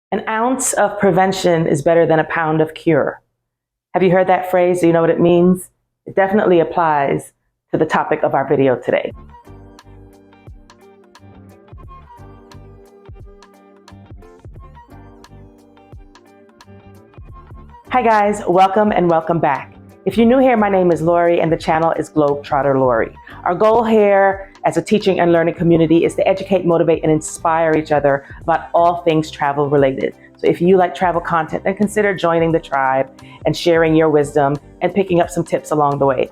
An ounce of prevention is better than a pound of cure. Have you heard that phrase? Do you know what it means? It definitely applies to the topic of our video today. Hi guys, welcome and welcome back. If you're new here, my name is Lori and the channel is GlobeTrotterLori. Our goal here as a teaching and learning community is to educate, motivate, and inspire each other about all things travel related. So if you like travel content, then consider joining the tribe and sharing your wisdom and picking up some tips along the way.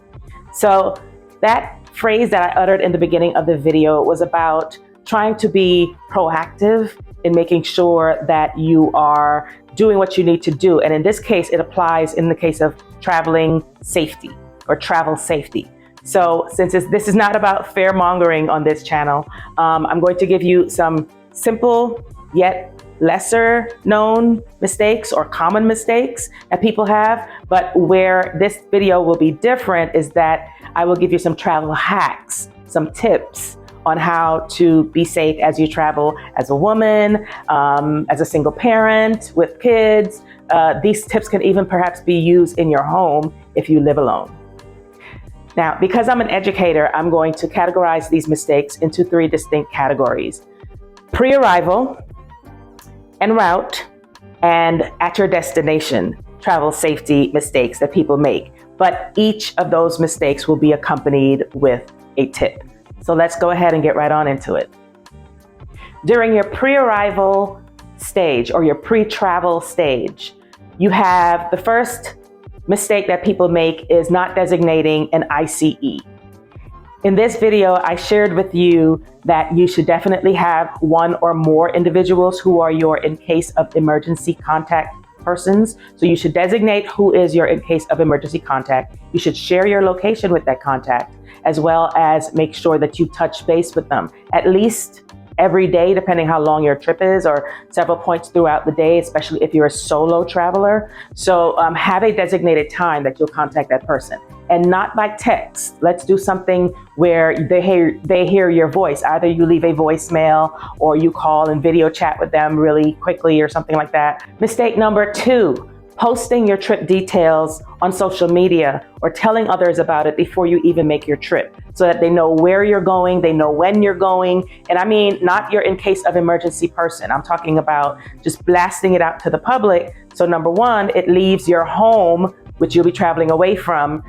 So that phrase that I uttered in the beginning of the video was about trying to be proactive in making sure that you are doing what you need to do. And in this case, it applies in the case of traveling safety or travel safety. So since this is not about fear mongering on this channel, I'm going to give you some simple yet lesser known mistakes or common mistakes that people have. But where this video will be different is that I will give you some travel hacks, some tips on how to be safe as you travel as a woman, as a single parent with kids. These tips can even perhaps be used in your home if you live alone. Now, because I'm an educator, I'm going to categorize these mistakes into 3 distinct categories: pre-arrival, en route, and at your destination travel safety mistakes that people make. But each of those mistakes will be accompanied with a tip. So let's go ahead and get right on into it. During your pre-arrival stage or your pre-travel stage, you have the first mistake that people make is not designating an ICE. In this video, I shared with you that you should definitely have 1 or more individuals who are your in case of emergency contact persons. So you should designate who is your in case of emergency contact. You should share your location with that contact, as well as make sure that you touch base with them at least every day, depending how long your trip is, or several points throughout the day, especially if you're a solo traveler. So have a designated time that you'll contact that person, and not by text. Let's do something where they hear your voice. Either you leave a voicemail or you call and video chat with them really quickly or something like that. Mistake number 2, posting your trip details on social media or telling others about it before you even make your trip, so that they know where you're going, they know when you're going. And I mean, not your in case of emergency person. I'm talking about just blasting it out to the public. So number 1, it leaves your home, which you'll be traveling away from,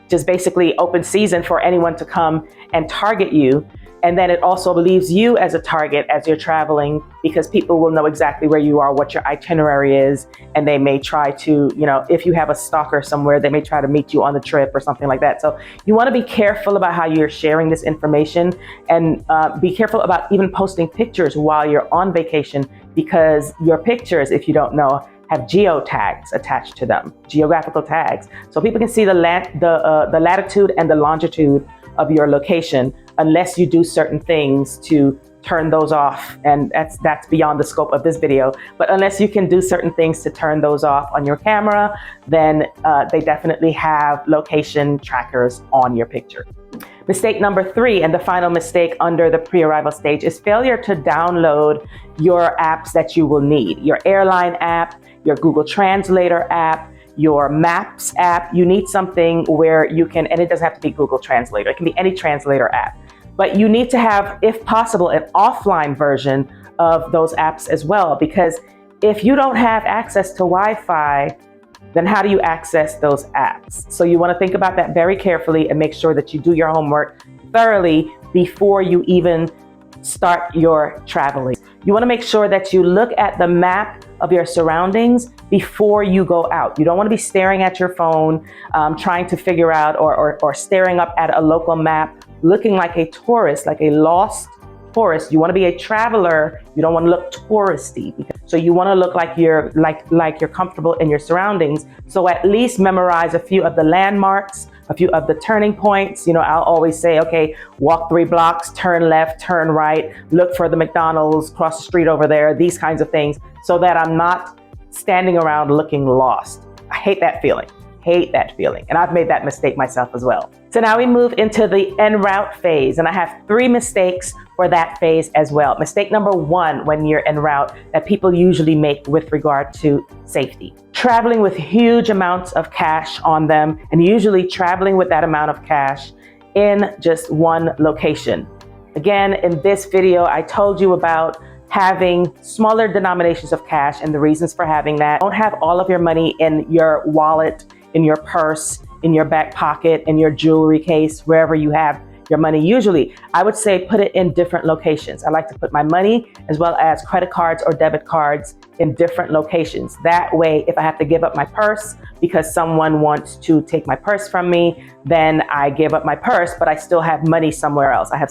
just basically open season for anyone to come and target you. And then it also leaves you as a target as you're traveling, because people will know exactly where you are, what your itinerary is, and they may try to, if you have a stalker somewhere, they may try to meet you on the trip or something like that. So you want to be careful about how you're sharing this information, and be careful about even posting pictures while you're on vacation, because your pictures, if you don't know, have geo tags attached to them, geographical tags. So people can see the latitude and the longitude of your location, unless you do certain things to turn those off. And that's beyond the scope of this video. But unless you can do certain things to turn those off on your camera, then they definitely have location trackers on your picture. Mistake number 3, and the final mistake under the pre-arrival stage, is failure to download your apps that you will need. Your airline app, your Google Translator app, your Maps app. You need something where you can, and it doesn't have to be Google Translator, it can be any translator app, but you need to have, if possible, an offline version of those apps as well, because if you don't have access to Wi-Fi, then how do you access those apps? So you want to think about that very carefully and make sure that you do your homework thoroughly before you even start your traveling. You want to make sure that you look at the map of your surroundings before you go out. You don't want to be staring at your phone, trying to figure out or staring up at a local map, looking like a tourist, like a lost tourist. You want to be a traveler. You don't want to look touristy. So you want to look like you're comfortable in your surroundings. So at least memorize a few of the landmarks, a few of the turning points. I'll always say, okay, walk 3 blocks, turn left, turn right, look for the McDonald's, cross the street over there, these kinds of things, so that I'm not standing around looking lost. I hate that feeling. And I've made that mistake myself as well. So now we move into the en route phase, and I have 3 mistakes for that phase as well. Mistake number one when you're en route that people usually make with regard to safety. Traveling with huge amounts of cash on them, and usually traveling with that amount of cash in just one location. Again, in this video, I told you about having smaller denominations of cash and the reasons for having that. Don't have all of your money in your wallet, in your purse, in your back pocket, in your jewelry case, wherever you have your money. Usually, I would say put it in different locations. I like to put my money as well as credit cards or debit cards in different locations. That way, if I have to give up my purse because someone wants to take my purse from me, then I give up my purse, but I still have money somewhere else. I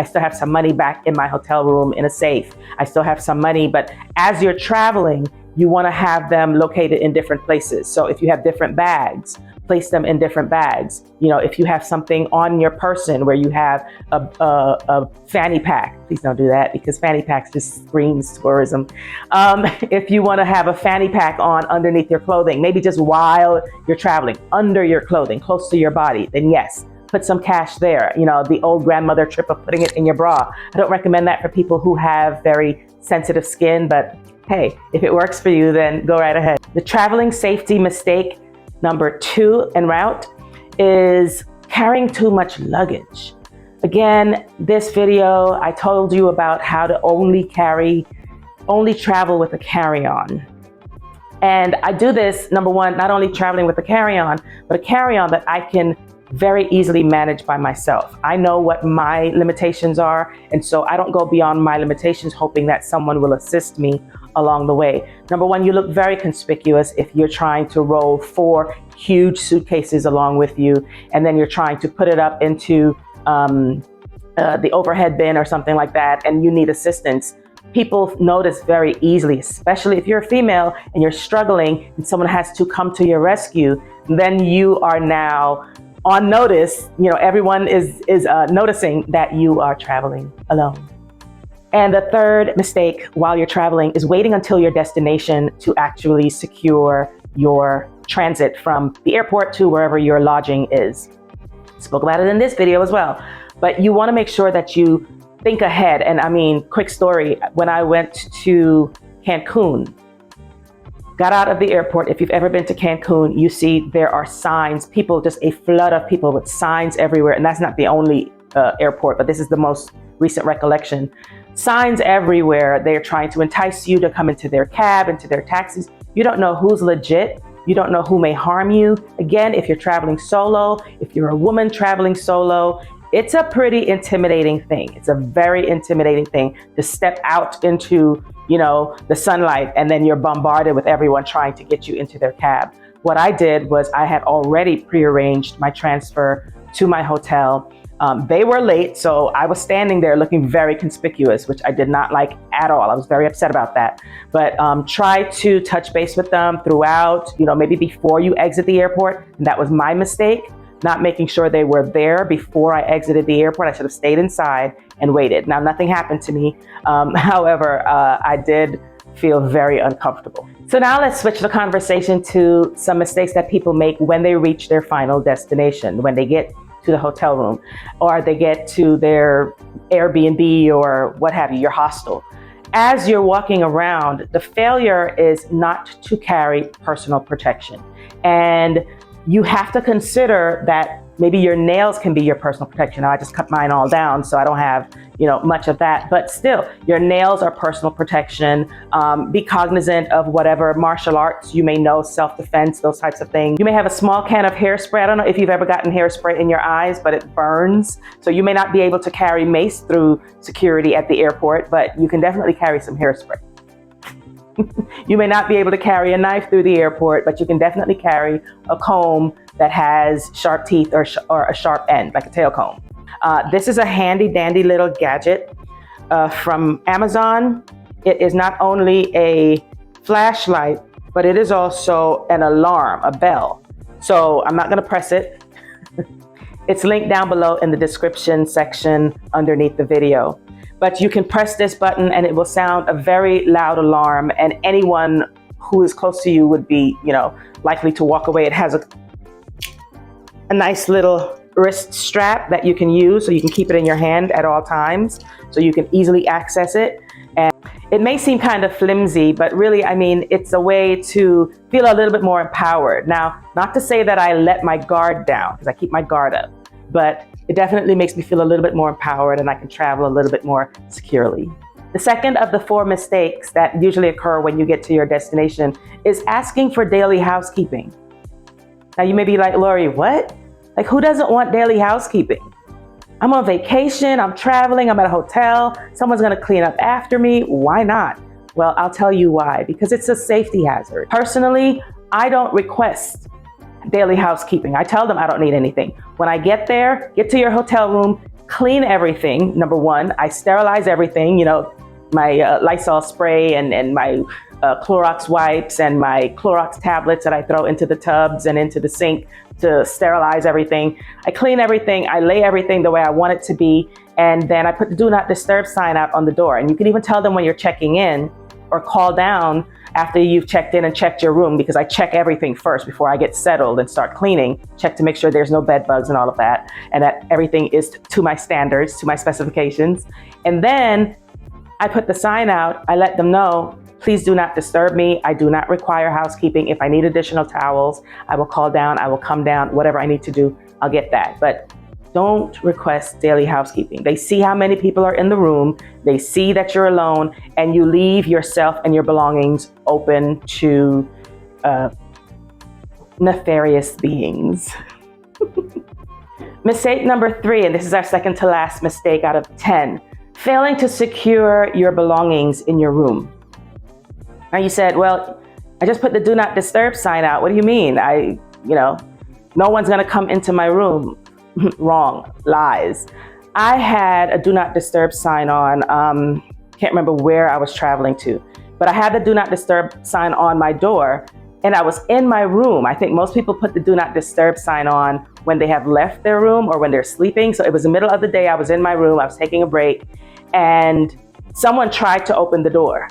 still have some money back in my hotel room in a safe. I still have some money, but as you're traveling, you want to have them located in different places. So if you have different bags, place them in different bags. You know, if you have something on your person where you have a fanny pack, please don't do that because fanny packs just screams tourism. If you want to have a fanny pack on underneath your clothing, maybe just while you're traveling, under your clothing, close to your body, then yes, put some cash there. You know, the old grandmother trick of putting it in your bra. I don't recommend that for people who have very sensitive skin, but hey, if it works for you, then go right ahead. The traveling safety mistake number two en route is carrying too much luggage. Again, this video, I told you about how to only travel with a carry-on. And I do this, number one, not only traveling with a carry-on, but a carry-on that I can very easily manage by myself. I know what my limitations are, and so I don't go beyond my limitations hoping that someone will assist me along the way. Number one, you look very conspicuous if you're trying to roll 4 huge suitcases along with you, and then you're trying to put it up into the overhead bin or something like that, and you need assistance. People notice very easily, especially if you're a female and you're struggling and someone has to come to your rescue, then you are now on notice. You know, everyone is noticing that you are traveling alone. And the third mistake while you're traveling is waiting until your destination to actually secure your transit from the airport to wherever your lodging is. Spoke about it in this video as well, but you want to make sure that you think ahead. And I mean, quick story, when I went to Cancun, got out of the airport. If you've ever been to Cancun, you see there are signs, people, just a flood of people with signs everywhere. And that's not the only airport, but this is the most recent recollection. Signs everywhere. They're trying to entice you to come into their cab, into their taxis. You don't know who's legit. You don't know who may harm you. Again, if you're traveling solo, if you're a woman traveling solo, it's a pretty intimidating thing. It's a very intimidating thing to step out into, you know, the sunlight, and then you're bombarded with everyone trying to get you into their cab. What I did was I had already prearranged my transfer to my hotel. They were late, so I was standing there looking very conspicuous, which I did not like at all. I was very upset about that. But try to touch base with them throughout, you know, maybe before you exit the airport. And that was my mistake, not making sure they were there before I exited the airport. I should have stayed inside and waited. Now, nothing happened to me. However, I did feel very uncomfortable. So now let's switch the conversation to some mistakes that people make when they reach their final destination, when they get to the hotel room, or they get to their Airbnb or what have you, your hostel. As you're walking around, the failure is not to carry personal protection. And you have to consider that maybe your nails can be your personal protection. Now, I just cut mine all down, so I don't have, you know, much of that. But still, your nails are personal protection. Be cognizant of whatever martial arts you may know, self-defense, those types of things. You may have a small can of hairspray. I don't know if you've ever gotten hairspray in your eyes, but it burns. So you may not be able to carry mace through security at the airport, but you can definitely carry some hairspray. You may not be able to carry a knife through the airport, but you can definitely carry a comb that has sharp teeth or a sharp end, like a tail comb. This is a handy dandy little gadget from Amazon. It is not only a flashlight, but it is also an alarm, a bell. So I'm not gonna press it. It's linked down below in the description section underneath the video. But you can press this button and it will sound a very loud alarm, and anyone who is close to you would be, you know, likely to walk away. It has a nice little wrist strap that you can use so you can keep it in your hand at all times so you can easily access it. And it may seem kind of flimsy, but really, I mean, it's a way to feel a little bit more empowered. Now, not to say that I let my guard down, because I keep my guard up, but it definitely makes me feel a little bit more empowered and I can travel a little bit more securely. The second of the 4 mistakes that usually occur when you get to your destination is asking for daily housekeeping. Now you may be like, Lori, what? Like, who doesn't want daily housekeeping? I'm on vacation, I'm traveling, I'm at a hotel, someone's gonna clean up after me. Why not? Well, I'll tell you why, because it's a safety hazard. Personally, I don't request daily housekeeping. I tell them I don't need anything. When I get there, get to your hotel room, clean everything. Number one, I sterilize everything, you know, my Lysol spray and my Clorox wipes and my Clorox tablets that I throw into the tubs and into the sink to sterilize everything. I clean everything, I lay everything the way I want it to be, and then I put the do not disturb sign out on the door. And you can even tell them when you're checking in or call down after you've checked in and checked your room, because I check everything first before I get settled and start cleaning. Check to make sure there's no bed bugs and all of that, and that everything is to my standards, to my specifications. And then I put the sign out, I let them know, please do not disturb me. I do not require housekeeping. If I need additional towels, I will call down, I will come down, whatever I need to do, I'll get that. But don't request daily housekeeping. They see how many people are in the room, they see that you're alone, and you leave yourself and your belongings open to nefarious beings. Mistake number 3, and this is our second to last mistake out of 10, failing to secure your belongings in your room. Now you said, well, I just put the do not disturb sign out. What do you mean? No one's gonna come into my room. Wrong, lies. I had a do not disturb sign on, can't remember where I was traveling to, but I had the do not disturb sign on my door and I was in my room. I think most people put the do not disturb sign on when they have left their room or when they're sleeping. So it was the middle of the day, I was in my room, I was taking a break, and someone tried to open the door.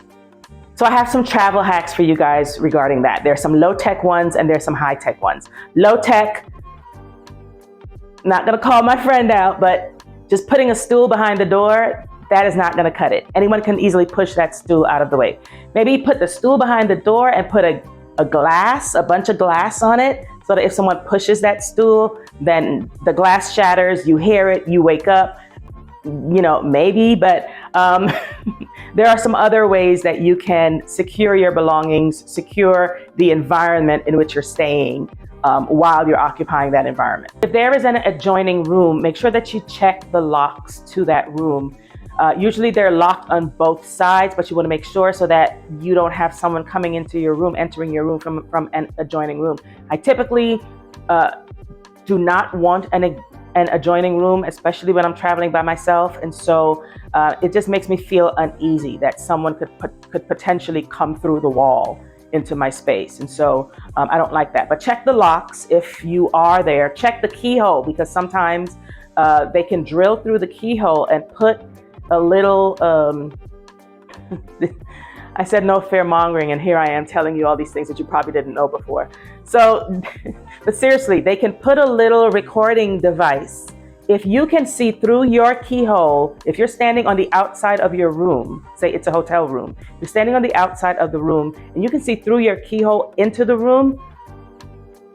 So I have some travel hacks for you guys regarding that. There's some low-tech ones and there's some high-tech ones. Low-tech, not gonna call my friend out, but just putting a stool behind the door, that is not gonna cut it. Anyone can easily push that stool out of the way. Maybe put the stool behind the door and put a bunch of glass on it, so that if someone pushes that stool, then the glass shatters, you hear it, you wake up, maybe, but there are some other ways that you can secure your belongings, secure the environment in which you're staying while you're occupying that environment. If there is an adjoining room, make sure that you check the locks to that room. Usually they're locked on both sides, but you want to make sure so that you don't have someone coming into your room, entering your room from an adjoining room. I typically do not want an adjoining room, especially when I'm traveling by myself. And so it just makes me feel uneasy that someone could potentially come through the wall into my space. And so I don't like that. But check the locks if you are there. Check the keyhole, because sometimes they can drill through the keyhole and put a little, I said no fear mongering, and here I am telling you all these things that you probably didn't know before. So, but seriously, they can put a little recording device. If you can see through your keyhole, if you're standing on the outside of your room, say it's a hotel room, you're standing on the outside of the room and you can see through your keyhole into the room,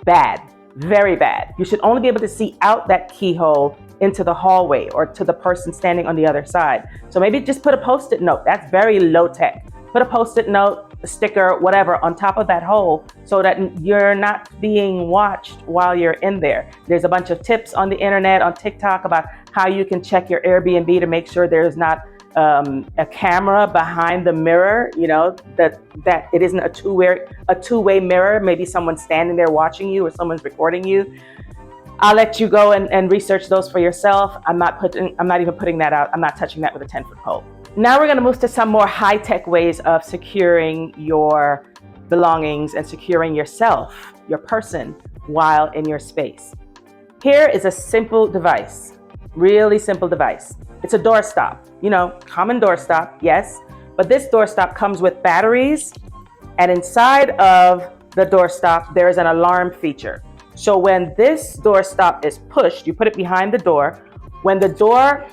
bad, very bad. You should only be able to see out that keyhole into the hallway or to the person standing on the other side. So maybe just put a Post-it note. That's very low tech. Put a Post-it note, a sticker, whatever, on top of that hole so that you're not being watched while you're in there. There's a bunch of tips on the internet, on TikTok, about how you can check your Airbnb to make sure there's not a camera behind the mirror, that it isn't a two-way mirror. Maybe someone's standing there watching you or someone's recording you. I'll let you go and research those for yourself. I'm not even putting that out. I'm not touching that with a 10-foot pole. Now we're going to move to some more high-tech ways of securing your belongings and securing yourself, your person, while in your space. Here is a simple device, really simple device. It's a doorstop, common doorstop, yes, but this doorstop comes with batteries, and inside of the doorstop, there is an alarm feature. So when this doorstop is pushed, you put it behind the door. When the door,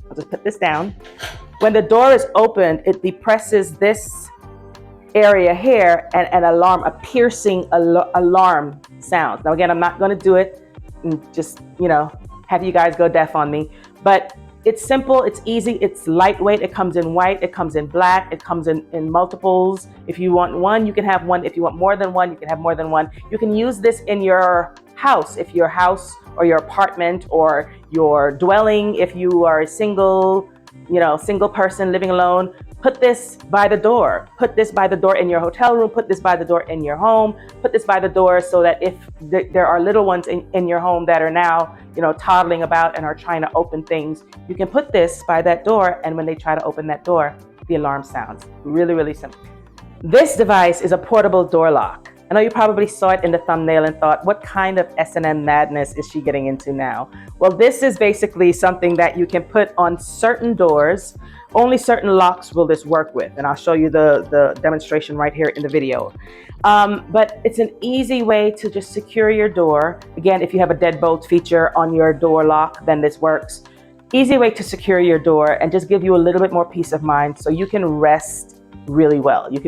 I'll just put this down. When the door is opened, it depresses this area here, and an alarm, a piercing alarm sounds. Now again, I'm not going to do it and just, have you guys go deaf on me, but it's simple, it's easy, it's lightweight. It comes in white, it comes in black, it comes in multiples. If you want one, you can have one. If you want more than one, you can have more than one. You can use this in your house, if your house or your apartment or your dwelling, if you are a single person living alone. Put this by the door. Put this by the door in your hotel room. Put this by the door in your home. Put this by the door so that if there are little ones in your home that are now, toddling about and are trying to open things, you can put this by that door, and when they try to open that door, the alarm sounds. Really, really simple. This device is a portable door lock. I know you probably saw it in the thumbnail and thought, what kind of S&M madness is she getting into now? Well, this is basically something that you can put on certain doors. Only certain locks will this work with, and I'll show you the demonstration right here in the video. But it's an easy way to just secure your door. Again, if you have a deadbolt feature on your door lock, then this works. Easy way to secure your door and just give you a little bit more peace of mind so you can rest really well. You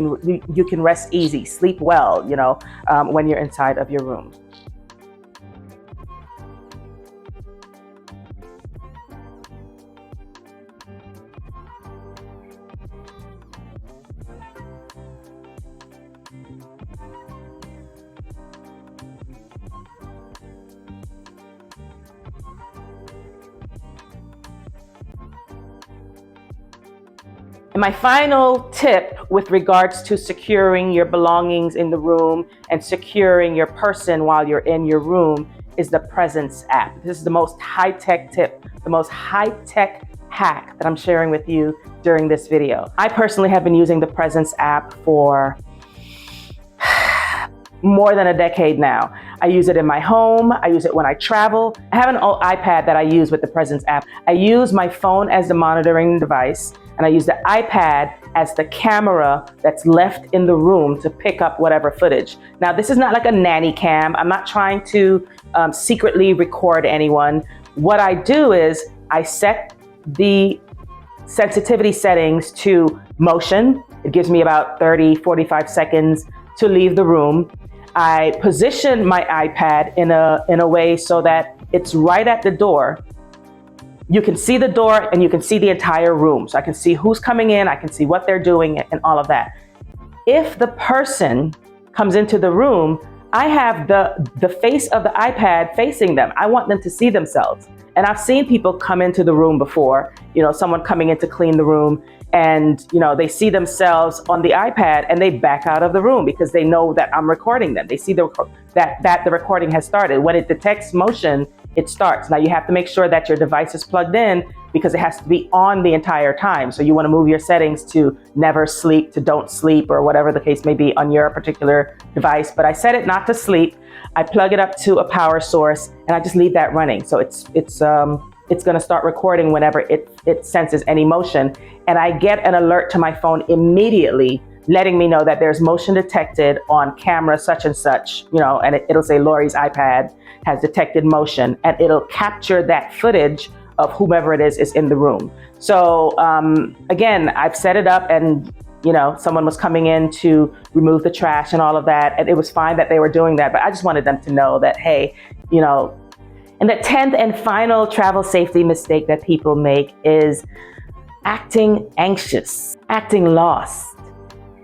can rest easy, sleep well, when you're inside of your room. And my final tip with regards to securing your belongings in the room and securing your person while you're in your room is the Presence app. This is the most high-tech tip, the most high-tech hack that I'm sharing with you during this video. I personally have been using the Presence app for more than a decade now. I use it in my home. I use it when I travel. I have an old iPad that I use with the Presence app. I use my phone as the monitoring device, and I use the iPad as the camera that's left in the room to pick up whatever footage. Now, this is not like a nanny cam. I'm not trying to secretly record anyone. What I do is I set the sensitivity settings to motion. It gives me about 30-45 seconds to leave the room. I position my iPad in a way so that it's right at the door. You can see the door and you can see the entire room. So I can see who's coming in, I can see what they're doing and all of that. If the person comes into the room, I have the face of the iPad facing them. I want them to see themselves. And I've seen people come into the room before, someone coming in to clean the room, and they see themselves on the iPad and they back out of the room because they know that I'm recording them. They see that the recording has started. When it detects motion, it starts. Now you have to make sure that your device is plugged in because it has to be on the entire time. So you want to move your settings to never sleep, to don't sleep, or whatever the case may be on your particular device. But I set it not to sleep. I plug it up to a power source and I just leave that running. So it's going to start recording whenever it senses any motion. And I get an alert to my phone immediately letting me know that there's motion detected on camera such and such, and it'll say Lori's iPad has detected motion, and it'll capture that footage of whomever it is in the room. So again, I've set it up, and someone was coming in to remove the trash and all of that, and it was fine that they were doing that, but I just wanted them to know that, hey, and the 10th and final travel safety mistake that people make is acting anxious, acting lost,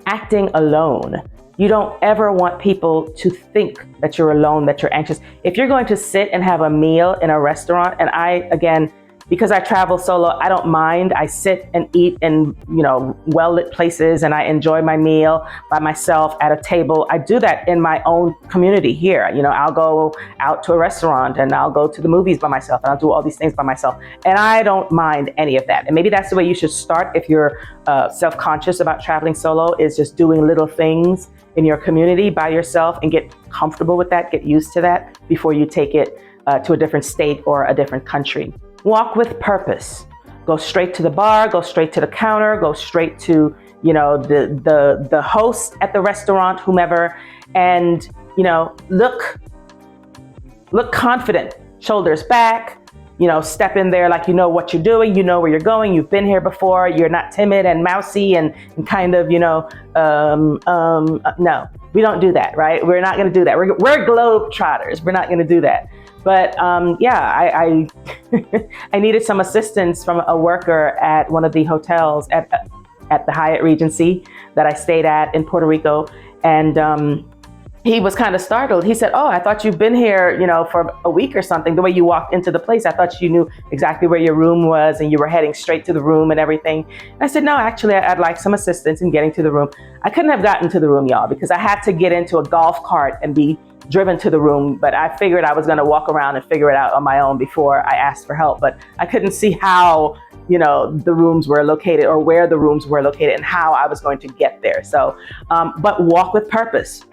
acting alone. You don't ever want people to think that you're alone, that you're anxious. If you're going to sit and have a meal in a restaurant, and because I travel solo, I don't mind. I sit and eat in, well-lit places, and I enjoy my meal by myself at a table. I do that in my own community here. I'll go out to a restaurant and I'll go to the movies by myself, and I'll do all these things by myself. And I don't mind any of that. And maybe that's the way you should start if you're self-conscious about traveling solo, is just doing little things in your community by yourself and get comfortable with that, get used to that before you take it to a different state or a different country. Walk with purpose. Go straight to the bar, go straight to the counter, go straight to, the host at the restaurant, whomever, and, look look confident, shoulders back, step in there like you know what you're doing, you know where you're going, you've been here before, you're not timid and mousy and kind of, no, we don't do that, right? We're not going to do that. We're Globetrotters. We're not going to do that. But I I needed some assistance from a worker at one of the hotels at the Hyatt Regency that I stayed at in Puerto Rico. And he was kind of startled. He said, "Oh, I thought you've been here, for a week or something. The way you walked into the place, I thought you knew exactly where your room was and you were heading straight to the room and everything." And I said, "No, actually, I'd like some assistance in getting to the room." I couldn't have gotten to the room, y'all, because I had to get into a golf cart and be driven to the room. But I figured I was going to walk around and figure it out on my own before I asked for help. But I couldn't see how, the rooms were located or where the rooms were located and how I was going to get there. So, but walk with purpose.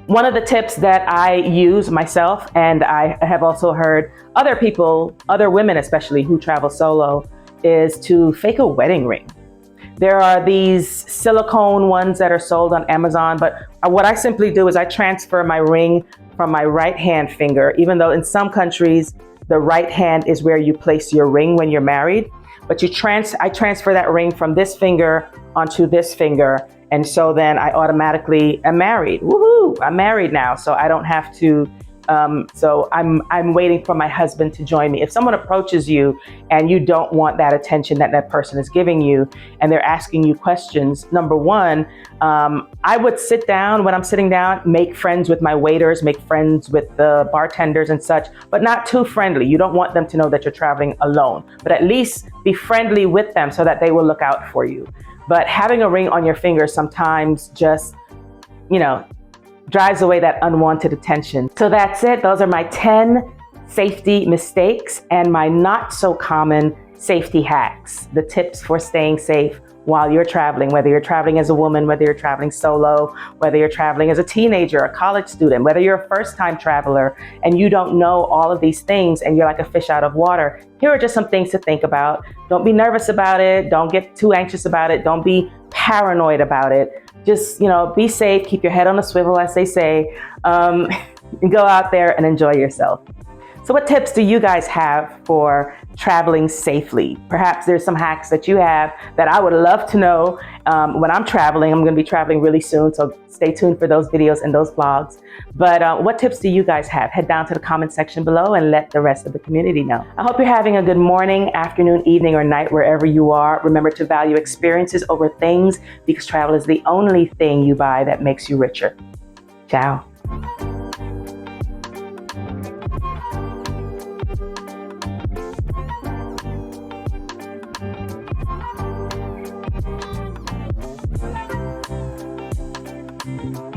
One of the tips that I use myself, and I have also heard other people, other women especially who travel solo, is to fake a wedding ring. There are these silicone ones that are sold on Amazon, but what I simply do is I transfer my ring from my right hand finger, even though in some countries the right hand is where you place your ring when you're married, but I transfer that ring from this finger onto this finger. And so then I automatically am married. Woohoo! I'm married now, so I don't have to. So I'm waiting for my husband to join me. If someone approaches you and you don't want that attention that person is giving you, and they're asking you questions, number one, I would sit down. When I'm sitting down, make friends with my waiters, make friends with the bartenders and such, but not too friendly. You don't want them to know that you're traveling alone, but at least be friendly with them so that they will look out for you. But having a ring on your finger sometimes just, drives away that unwanted attention. So that's it. Those are my 10 safety mistakes and my not so common safety hacks, the tips for staying safe while you're traveling, whether you're traveling as a woman, whether you're traveling solo, whether you're traveling as a teenager, a college student, whether you're a first-time traveler and you don't know all of these things and you're like a fish out of water. Here are just some things to think about. Don't be nervous about it. Don't get too anxious about it. Don't be paranoid about it. Just, be safe, keep your head on a swivel, as they say, and go out there and enjoy yourself. So what tips do you guys have for traveling safely? Perhaps there's some hacks that you have that I would love to know when I'm traveling. I'm going to be traveling really soon, so stay tuned for those videos and those vlogs. But what tips do you guys have? Head down to the comment section below and let the rest of the community know. I hope you're having a good morning, afternoon, evening, or night, wherever you are. Remember to value experiences over things, because travel is the only thing you buy that makes you richer. Ciao. Thank you.